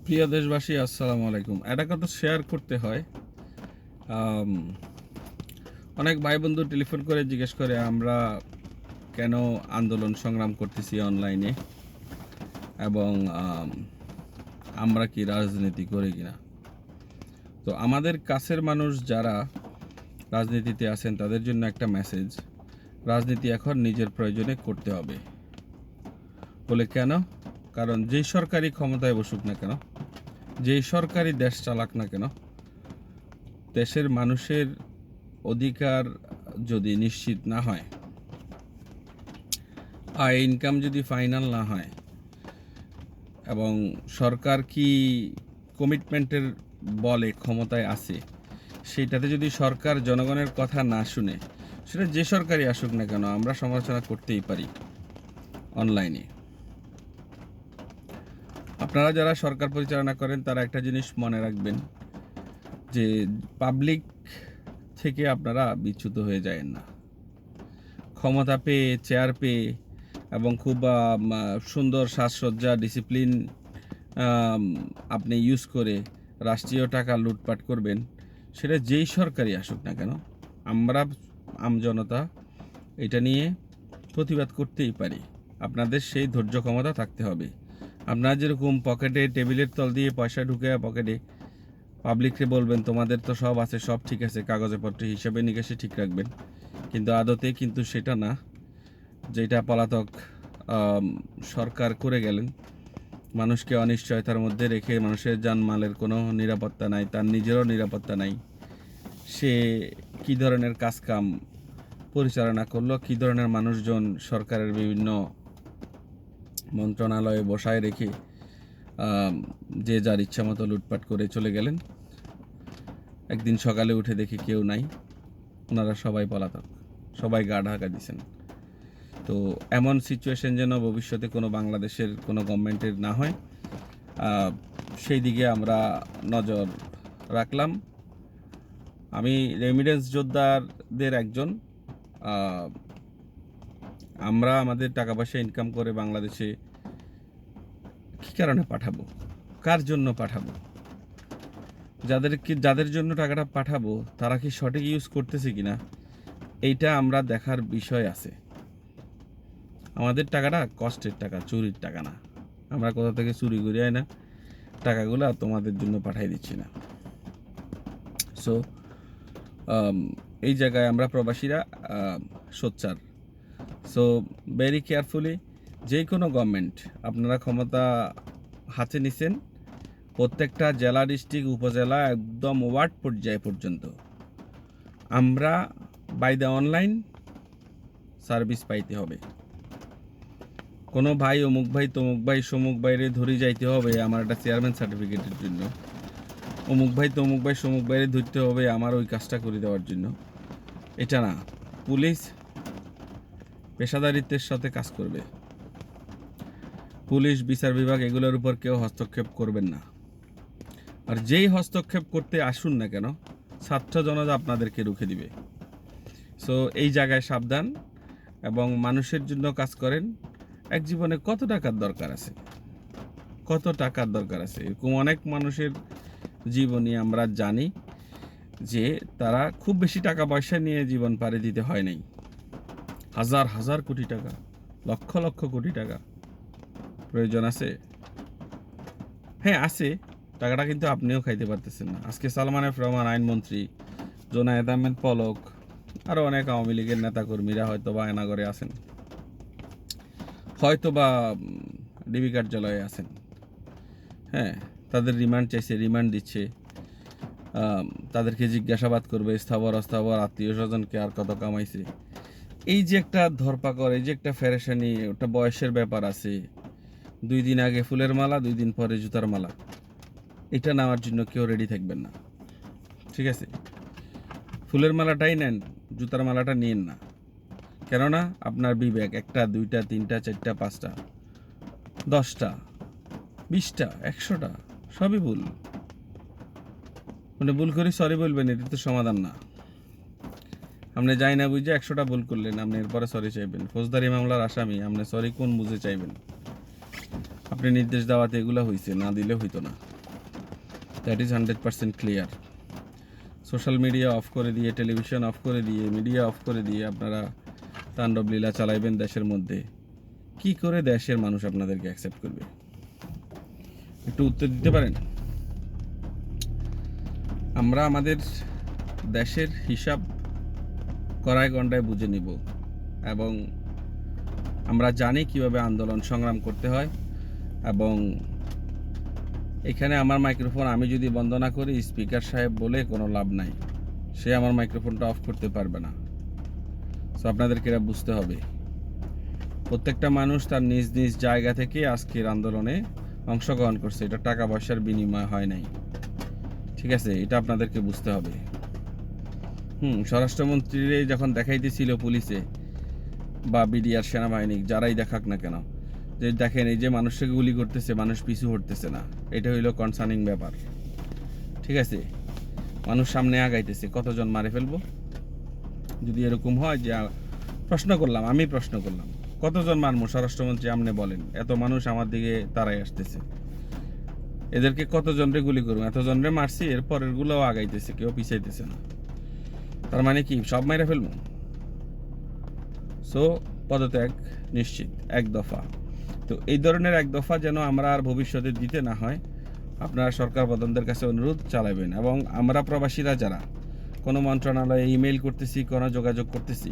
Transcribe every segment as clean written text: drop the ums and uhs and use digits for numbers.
প্রিয় দেশবাসী, আসসালামু আলাইকুম। এটা কত শেয়ার করতে হয়। আম, অনেক ভাই বন্ধু টেলিফোন করে জিজ্ঞেস করে আমরা কেন আন্দোলন সংগ্রাম করতেছি অনলাইনে, এবং আমরা কি রাজনীতি করি কিনা। তো আমাদের কাছের মানুষ যারা রাজনীতিতে আছেন তাদের জন্য একটা মেসেজ: রাজনীতি এখন নিজের প্রয়োজনে করতে হবে। বলে কেন? কারণ যেই সরকারি ক্ষমতায় বসুক না কেন, যেই সরকারি দেশ চালাক না কেন, দেশের মানুষের অধিকার যদি নিশ্চিত না হয়, আয় ইনকাম যদি ফাইনাল না হয়, এবং সরকার কি কমিটমেন্টের বলে ক্ষমতায় আছে, সেইটাতে যদি সরকার জনগণের কথা না শুনে, সেটা যে সরকারই আসুক না কেন, আমরা সমালোচনা করতেই পারি অনলাইনে। আপনারা যারা সরকার পরিচালনা করেন তারা একটা জিনিস মনে রাখবেন, যে পাবলিক থেকে আপনারা বিচ্যুত হয়ে যায়েন না। ক্ষমতা পেয়ে, চেয়ার পেয়ে, এবং খুব সুন্দর সাজসজ্জা, ডিসিপ্লিন আপনি ইউজ করে রাষ্ট্রীয় টাকা লুটপাট করবেন, সেটা যেই সরকারই আসুক না কেন, আমরা আমজনতা এটা নিয়ে প্রতিবাদ করতেই পারি। আপনাদের সেই ধৈর্য ক্ষমতা থাকতে হবে। আপনারা যেরকম পকেটে, টেবিলের তল দিয়ে পয়সা ঢুকে পকেটে পাবলিককে বলবেন তোমাদের তো সব আছে, সব ঠিক আছে, কাগজে পত্রে হিসাবে নিকাশে ঠিক রাখবেন, কিন্তু আদতে কিন্তু সেটা না। যেটা পলাতক সরকার করে গেলেন, মানুষকে অনিশ্চয়তার মধ্যে রেখে, মানুষের জানমালের কোনো নিরাপত্তা নাই, তার নিজেরও নিরাপত্তা নাই। সে কী ধরনের কাজকাম পরিচালনা করলো, কী ধরনের মানুষজন সরকারের বিভিন্ন মন্ত্রণালয়ে বসায় রেখে যে যার ইচ্ছা মতো লুটপাট করে চলে গেলেন। একদিন সকালে উঠে দেখি কেউ নাই, ওনারা সবাই পলাতক, সবাই গা ঢাকা দিছেন। তো এমন সিচুয়েশন যেন ভবিষ্যতে কোনো বাংলাদেশের কোনো গভর্নমেন্টের না হয়, সেই দিকে আমরা নজর রাখলাম। আমি রেমিডেন্স যোদ্ধাদের একজন। আমরা আমাদের টাকা পয়সা ইনকাম করে বাংলাদেশে কী কারণে পাঠাবো, কার জন্য পাঠাবো, যাদের জন্য টাকাটা পাঠাবো তারা কি সঠিক ইউজ করতেছে কিনা, এইটা আমরা দেখার বিষয় আছে। আমাদের টাকাটা কষ্টের টাকা, চুরির টাকা না। আমরা কোথা থেকে চুরি করে আয় না টাকাগুলো তোমাদের জন্য পাঠাই দিচ্ছি না। সো এই জায়গায় আমরা প্রবাসীরা সোচ্চার। সো ভেরি কেয়ারফুলি, যে কোনো গভর্নমেন্ট আপনারা ক্ষমতা হাতে নিছেন, প্রত্যেকটা জেলা, ডিস্ট্রিক্ট, উপজেলা, একদম ওয়ার্ড পর্যায় পর্যন্ত আমরা বাই দ্য অনলাইন সার্ভিস পাইতে হবে। কোনো ভাই অমুক ভাই, তমুক ভাই, সমুক বাইরে ধরে যাইতে হবে আমার একটা চেয়ারম্যান সার্টিফিকেটের জন্য, অমুক ভাই, তমুক ভাই, সমুক বাইরে ধরতে হবে আমার ওই কাজটা করে দেওয়ার জন্য, এটা না। পুলিশ পেশাদারিত্বের সাথে কাজ করবে। পুলিশ, বিচার বিভাগ, এগুলোর উপর কেউ হস্তক্ষেপ করবেন না। আর যেই হস্তক্ষেপ করতে আসুন না কেন, ছাত্র জনতা আপনাদেরকে রুখে দিবে। সো এই জায়গায় সাবধান, এবং মানুষের জন্য কাজ করেন। এক জীবনে কত টাকার দরকার আছে, কত টাকার দরকার আছে। এরকম অনেক মানুষের জীবনী আমরা জানি যে তারা খুব বেশি টাকা পয়সা নিয়ে জীবন পাড়ি দিতে হয় নাই। হাজার হাজার কোটি টাকা, লক্ষ লক্ষ কোটি টাকা প্রয়োজন আছে। হ্যাঁ আছে, টাকাটা কিন্তু আপনিও খাইতে পারতেছেন না। আজকে সালমান এফ রহমান আইনমন্ত্রী, জোনায়েদ আহমেদ পলক, আরও অনেক আওয়ামী লীগের নেতাকর্মীরা হয়তো বা আয়নাগরে আছেন, হয়তো বা ডিবি কার্যালয়ে আছেন। হ্যাঁ, তাদের রিমান্ড চাইছে, রিমান্ড দিচ্ছে, তাদেরকে জিজ্ঞাসাবাদ করবে, স্থাবর অস্থাবর আত্মীয় স্বজনকে আর কত কামাইছে। এই যে একটা ধরপাকড়, এই যে একটা ফেরেশানি, ওটা বয়সের ব্যাপার আছে। 2 দিন আগে ফুলের মালা, 2 দিন পরে জুতার মালা, এটা নেওয়ার জন্য কেউ রেডি থাকবেন না। ঠিক আছে, ফুলের মালাটাই নেন, জুতার মালাটা নিয়েন না। কেননা আপনার বিবেক 1টা 2টা 3টা 4টা 5টা 10টা 20টা 100টা সবই ভুল। মানে ভুল করে সরি বলবেন, এটা তো সমাধান না। আপনি যাই না বুঝে 100টা ভুল করলেন, আপনি এরপরে সরি চাইবেন। ফৌজদারি মামলার আসামি, আপনি সরি কোন বুঝে চাইবেন? আপনি নির্দেশ দেওয়াতে এগুলো হয়েছে, না দিলে হইতো না। That is 100% clear. Social media of করে দিয়ে, টেলিভিশন অফ করে দিয়ে, মিডিয়া অফ করে দিয়ে আপনারা তাণ্ডব লীলা চালাইবেন দেশের মধ্যে, কি করে দেশের মানুষ আপনাদেরকে অ্যাকসেপ্ট করবে? একটু উত্তর দিতে পারেন? আমরা আমাদের দেশের হিসাব কড়ায় গণ্ডায় বুঝে নিব এবং আমরা জানি কিভাবে আন্দোলন সংগ্রাম করতে হয়। এবং এখানে আমার মাইক্রোফোন আমি যদি বন্ধ না করি, স্পিকার সাহেব বলে কোনো লাভ নাই, সে আমার মাইক্রোফোনটা অফ করতে পারবে না। সো আপনাদেরকে এটা বুঝতে হবে। প্রত্যেকটা মানুষ তার নিজ নিজ জায়গা থেকে আজকের আন্দোলনে অংশগ্রহণ করছে, এটা টাকা পয়সার বিনিময় হয় নাই, ঠিক আছে? এটা আপনাদেরকে বুঝতে হবে। স্বরাষ্ট্রমন্ত্রীরে যখন দেখাইতেছিল পুলিশে বা বিডিআর সেনাবাহিনী যারাই দেখাক না কেন, যে দেখেন এই যে মানুষকে গুলি করতেছে, মানুষ পিছু হটতেছে না, এটা হইলো কনসার্নিং ব্যাপার, ঠিক আছে? মানুষ সামনে আগাইতেছে, কতজন মারে ফেলবো? যদি এরকম হয় যে আমি প্রশ্ন করলাম কতজন মারমো, স্বরাষ্ট্রমন্ত্রী আপনি বলেন, এত মানুষ আমার দিকে তারাই আসতেছে, এদেরকে কতজনরে গুলি করবো? এতজনরে মারছি, এর পরের গুলোও আগাইতেছে, কেউ পিছাইতেছে না, তার মানে কি সব মাইরা ফেলবো? সো পদত্যাগ নিশ্চিত, এক দফা। তো এই ধরনের এক দফা যেন আমরা আর ভবিষ্যতে দিতে না হয়, আপনারা সরকার প্রধানদের কাছে অনুরোধ চালাবেন। এবং আমরা প্রবাসীরা যারা কোনো মন্ত্রণালয়ে ইমেইল করতেছি, কোনো যোগাযোগ করতেছি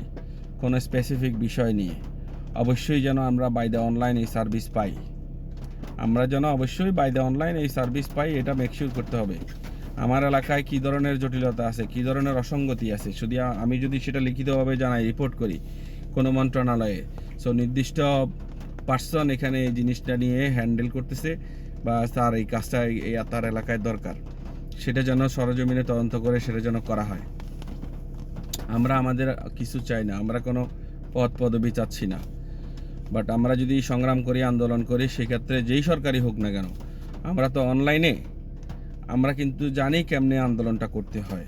কোনো স্পেসিফিক বিষয় নিয়ে, অবশ্যই যেন আমরা বাই দ্য অনলাইন এই সার্ভিস পাই। আমরা যেন অবশ্যই বাই দ্য অনলাইন এই সার্ভিস পাই, এটা মেকশিওর করতে হবে। আমার এলাকায় কী ধরনের জটিলতা আছে, কী ধরনের অসঙ্গতি আছে, শুধু আমি যদি সেটা লিখিতভাবে জানাই, রিপোর্ট করি কোনো মন্ত্রণালয়ে, সো নির্দিষ্ট পার্সন এখানে এই জিনিসটা নিয়ে হ্যান্ডেল করতেছে বা তার এই কাজটা তার এলাকায় দরকার, সেটা যেন সরজমিনে তদন্ত করে সেটা যেন করা হয়। আমরা আমাদের কিছু চাই না, আমরা কোনো পদবি চাচ্ছি না, বাট আমরা যদি সংগ্রাম করি, আন্দোলন করি, সেক্ষেত্রে যেই সরকারি হোক না কেন, আমরা তো অনলাইনে আমরা কিন্তু জানি কেমনে আন্দোলনটা করতে হয়।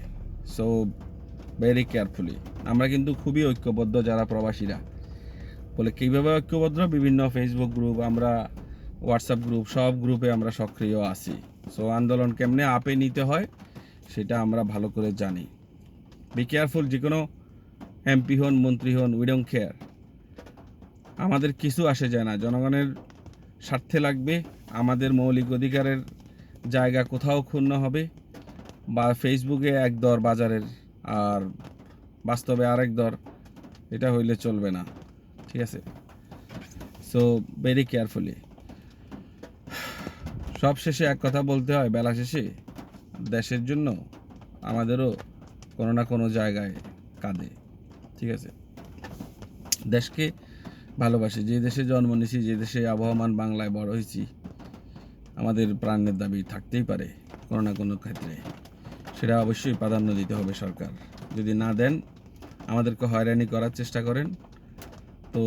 সো ভেরি কেয়ারফুলি আমরা কিন্তু খুবই ঐক্যবদ্ধ যারা প্রবাসীরা। বলে কীভাবে ঐক্যবদ্ধ? বিভিন্ন ফেসবুক গ্রুপ, আমরা হোয়াটসঅ্যাপ গ্রুপ, সব গ্রুপে আমরা সক্রিয় আছি। সো আন্দোলন কেমনে আপে নিতে হয় সেটা আমরা ভালো করে জানি। বি কেয়ারফুল, যে কোনো এমপি হন, মন্ত্রী হন, উই ডোন্ট কেয়ার, আমাদের কিছু আসে যায় না। জনগণের স্বার্থে লাগবে, আমাদের মৌলিক অধিকারের জায়গা কোথাও ক্ষুণ্ণ হবে বা ফেসবুকে এক দর বাজারের আর বাস্তবে আরেক দর, এটা হইলে চলবে না, ঠিক আছে? So very carefully. সব শেষে এক কথা বলতে হয়, বেলা শেষে দেশের জন্য আমাদেরও কোনো না কোনো জায়গায় কাঁদে, ঠিক আছে? দেশকে ভালোবাসি, যে দেশে জন্ম নিয়েছি, যে দেশে আবহমান বাংলায় বড় হয়েছি, আমাদের প্রাণের দাবি থাকতেই পারে কোনো না কোনো ক্ষেত্রে, সেটা অবশ্যই প্রাধান্য দিতে হবে সরকার। যদি না দেন, আমাদেরকে হয়রানি করার চেষ্টা করেন, তো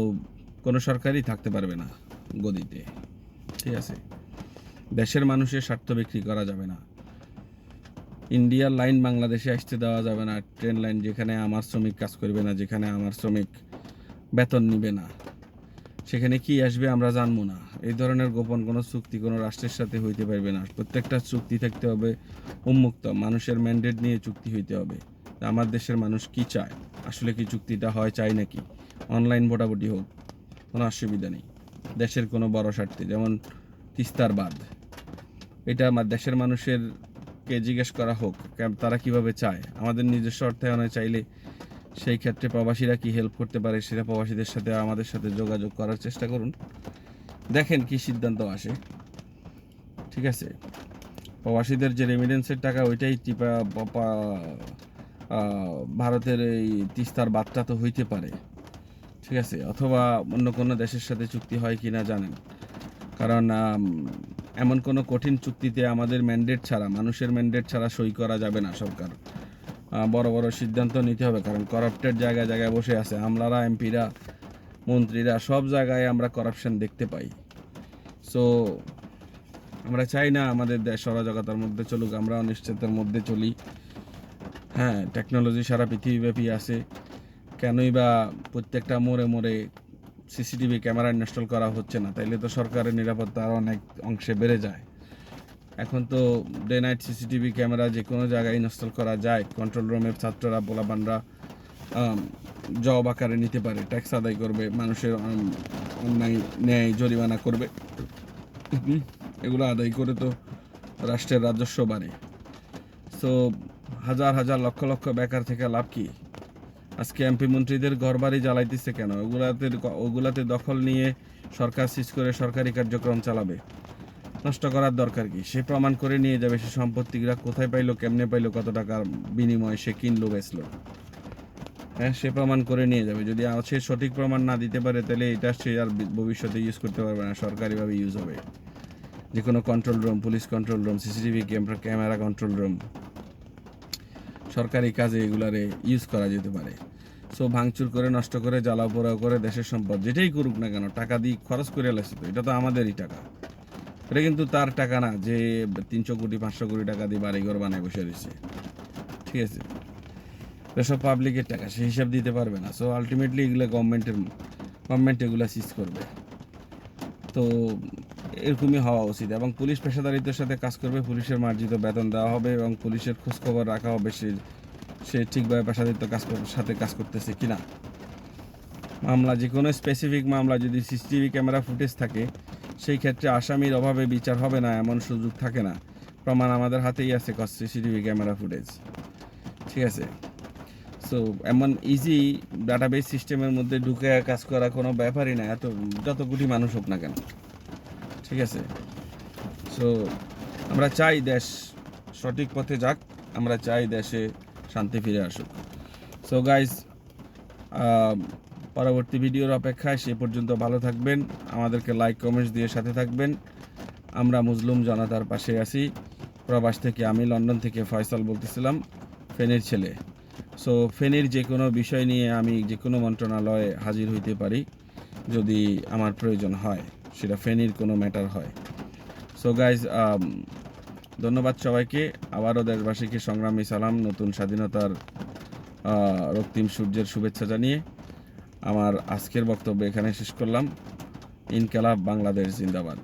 কোনো সরকারই থাকতে পারবে না গদিতে, ঠিক আছে? দেশের মানুষের স্বার্থ বিক্রি করা যাবে না। ইন্ডিয়ার লাইন বাংলাদেশে আসতে দেওয়া যাবে না, ট্রেন লাইন যেখানে আমার শ্রমিক কাজ করবে না, যেখানে আমার শ্রমিক বেতন নিবে না, সেখানে কি আসবে আমরা জানবো না। এই ধরনের গোপন কোনো চুক্তি কোনো রাষ্ট্রের সাথে হইতে পারবে না। প্রত্যেকটা চুক্তি থাকতে হবে উন্মুক্ত, মানুষের ম্যান্ডেট নিয়ে চুক্তি হইতে হবে। আমার দেশের মানুষ কি চায়, আসলে কি চুক্তিটা হয়, চাই নাকি? অনলাইন ভোটাভুটি হোক, কোনো অসুবিধা নেই। দেশের কোনো বড় স্বার্থে, যেমন তিস্তার বাঁধ, এটা আমার দেশের মানুষেরকে জিজ্ঞেস করা হোক তারা কিভাবে চায়। আমাদের নিজস্ব অর্থায়নে চাইলে সেই ক্ষেত্রে প্রবাসীরা কি হেল্প করতে পারে, সেটা প্রবাসীদের সাথে আমাদের সাথে যোগাযোগ করার চেষ্টা করুন, দেখেন কি সিদ্ধান্ত আসে, ঠিক আছে? প্রবাসীদের যে রেমিডেন্সের টাকা, ওইটাই টিপা ভারতের এই তিস্তার বাঁধটা তো হইতে পারে, ঠিক আছে? অথবা অন্য কোনো দেশের সাথে চুক্তি হয় কি না জানেন, কারণ এমন কোনো কঠিন চুক্তিতে আমাদের ম্যান্ডেট ছাড়া, মানুষের ম্যান্ডেট ছাড়া সই করা যাবে না। সরকার বড় বড় সিদ্ধান্ত নিতে হবে, কারণ করাপ্টেড জায়গায় জায়গায় বসে আছে আমলারা, এমপিরা, মন্ত্রীরা, সব জায়গায় আমরা করাপশন দেখতে পাই। সো আমরা চাই না আমাদের দেশ অরাজকতার মধ্যে চলুক, আমরা অনিশ্চয়তার মধ্যে চলি। হ্যাঁ, টেকনোলজি সারা পৃথিবীব্যাপী আছে, কেনই বা প্রত্যেকটা মোড়ে মোড়ে সিসিটিভি ক্যামেরা ইনস্টল করা হচ্ছে না, তাইলে তো সরকারের নিরাপত্তা আরও অনেক অংশে বেড়ে যায়। এখন তো ডে নাইট সিসিটিভি ক্যামেরা যে কোনো জায়গায় ইনস্টল করা যায়। কন্ট্রোল রুমের ছাত্ররা পোলাপানরা জব আকারে নিতে পারে, ট্যাক্স আদায় করবে, মানুষের অন্যায় ন্যায় জরিমানা করবে। এগুলো আদায় করে তো রাষ্ট্রের রাজস্ব বাড়ে। সো হাজার হাজার লক্ষ লক্ষ বেকার থেকে লাভ কি? আজকে এমপি মন্ত্রীদের ঘরবাড়ি জ্বালাইতেছে কেন? ওগুলাতে দখল নিয়ে সরকার সিজ করে সরকারি কার্যক্রম চালাবে। নষ্ট করার দরকার কি? সে প্রমাণ করে নিয়ে যাবে সে সম্পত্তিগুলা কোথায় পাইলো, কেমনে পাইলো, কত টাকার বিনিময়ে সে কিনলো বেচলো। হ্যাঁ, সে প্রমাণ করে নিয়ে যাবে। যদি সে সঠিক প্রমাণ না দিতে পারে, তাহলে এটা সে আর ভবিষ্যতে ইউজ করতে পারবে না, সরকারিভাবে ইউজ হবে। যে কোনো control room, police control room, CCTV camera control room, সরকারি কাজে এগুলারে ইউজ করা যেতে পারে। সো ভাঙচুর করে, নষ্ট করে, জ্বালাও পোড়াও করে দেশের সম্পদ যেটাই করুক না কেন, টাকা দিয়ে খরচ করে লাগছে, তো এটা তো আমাদেরই টাকা। এটা কিন্তু তার টাকা না যে 300 কোটি 500 কোটি টাকা দিয়ে বাড়িঘর বানায় বসে রয়েছে। ঠিক আছে, এসব পাবলিকের টাকা, সে হিসাব দিতে পারবে না। সো আলটিমেটলি এগুলো গভর্নমেন্ট এগুলো সিজ করবে। তো এরকমই হওয়া উচিত। এবং পুলিশ পেশাদারিত্বের সাথে কাজ করবে, পুলিশের মার্জিত বেতন দেওয়া হবে এবং পুলিশের খোঁজখবর রাখা হবে সে ঠিকভাবে পেশাদারিত্ব সাথে কাজ করতেছে কিনা। মামলা, যে কোনো স্পেসিফিক মামলা যদি সিসিটিভি ক্যামেরা ফুটেজ থাকে, সেই ক্ষেত্রে আসামির অভাবে বিচার হবে না এমন সুযোগ থাকে না। প্রমাণ আমাদের হাতেই আছে, সিসিটিভি ক্যামেরা ফুটেজ। ঠিক আছে, সো এমন ইজি ডাটাবেস সিস্টেমের মধ্যে ঢুকে কাজ করা কোনো ব্যাপারই না, যত কোটি মানুষ হোক না কেন। ঠিক আছে, সো আমরা চাই দেশ সঠিক পথে যাক, আমরা চাই দেশে শান্তি ফিরে আসুক। সো গাইজ, পরবর্তী ভিডিওর অপেক্ষায়, সে পর্যন্ত ভালো থাকবেন, আমাদেরকে লাইক কমেন্টস দিয়ে সাথে থাকবেন। আমরা মুসলিম জনতার পাশে আছি। প্রবাস থেকে, আমি লন্ডন থেকে ফয়সাল বলতেছিলাম, ফেনীর ছেলে। সো ফেনীর যে কোনো বিষয় নিয়ে আমি যে কোনো মন্ত্রণালয়ে হাজির হইতে পারি যদি আমার প্রয়োজন হয়, সেটা ফেনীর কোনো ম্যাটার হয়। সো গাইজ, ধন্যবাদ সবাইকে। আবারও দেশবাসীকে সংগ্রামী সালাম, নতুন স্বাধীনতার রক্তিম সূর্যের শুভেচ্ছা জানিয়ে আমার আজকের বক্তব্য এখানে শেষ করলাম। ইনকালাব বাংলাদেশ জিন্দাবাদ।